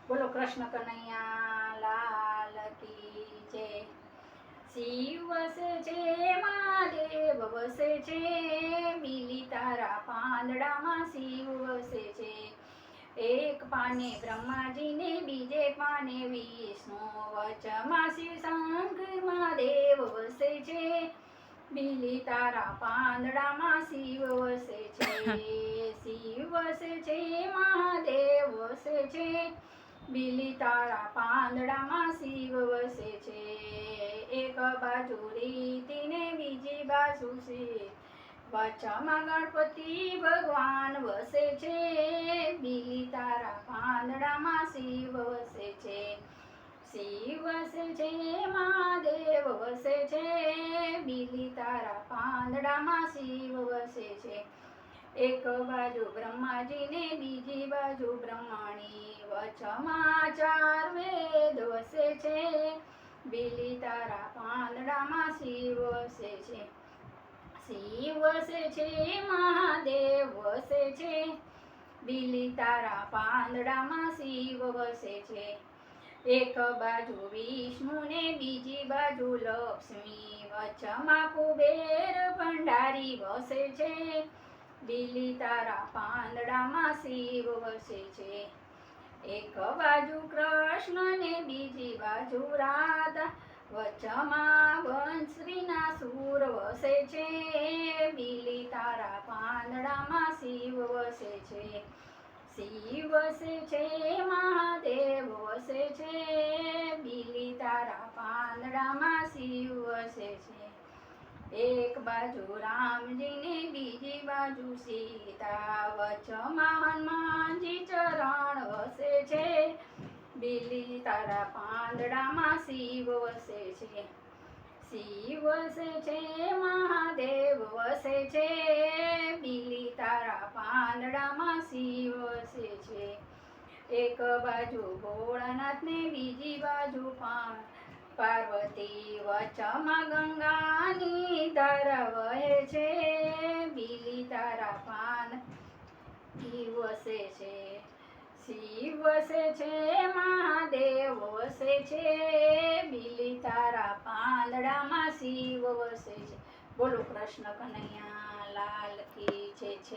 બોલો કૃષ્ણ કનૈયા લાલ કી જય। શિવ વસે છે મહાદેવ વસે છે, બીલી તારા પાંદડામાં શિવ વસે છે। એક પાને બ્રહ્માજી ને બીજે પાને વિષ્ણુ, વચમાં શિવ શંકર મહાદેવ વસે છે, બીલી તારા પાંદડામાં શિવ વસે છે। શિવ વસે છે મહાદેવ વસે છે, બીલી તારા પાંદડામાં શિવ વસે છે। એક બાજુ રીતિ ને બીજી બાજુ શિવ, વચમાં ગણપતિ ભગવાન વસે છે, બીલી તારા પાંદડામાં શિવ વસે છે। શિવ વસે છે મહાદેવ વસે છે, બીલી તારા પાંદડામાં શિવ વસે છે। એક બાજુ બ્રહ્માજી ને બીજી બાજુ બ્રહ્મણી, વચમાં ચાર વેદ વસે છે, બીલી તારા પાંદડામાં શિવ વસે છે। શિવ વસે છે મહાદેવ વસે છે, બીલી તારા પાંદડામાં શિવ વસે છે। એક બાજુ વિષ્ણુ ને બીજી બાજુ લક્ષ્મી, વચમાં કુબેર ભંડારી વસે છે, બીલી તારા પાંદડામાં શિવ વસે છે। એક બાજુ કૃષ્ણ ને બીજી બાજુ રાધા, વચમાં બંસરીના સૂર વસે છે, બીલી તારા પાંદડામાં શિવ વસે છે। શિવ વસે છે મહાદેવ વસે છે, બીલી તારા પાંદડામાં શિવ વસે છે। એક બાજુ રામજી ને બીજી બાજુ સીતા, વચમાં હનુમાનજી ચરણ વસે છે, બીલી તારા પાંદડામાં શિવ વસે છે। શિવ વસે છે મહાદેવ વસે છે, બીલી તારા પાંદડામાં શિવ વસે છે। એક બાજુ ભોળાનાથ ને બીજી બાજુ પાર્વતી, વચમાં ગંગાની ધારા વહે છે, બીલી તારા શિવ વસે છે। શિવ વસે છે મહાદેવ વસે છે, બીલી તારા પાંદડામાં શિવ વસે છે। બોલો કૃષ્ણ કનૈયા લાલ કી જય।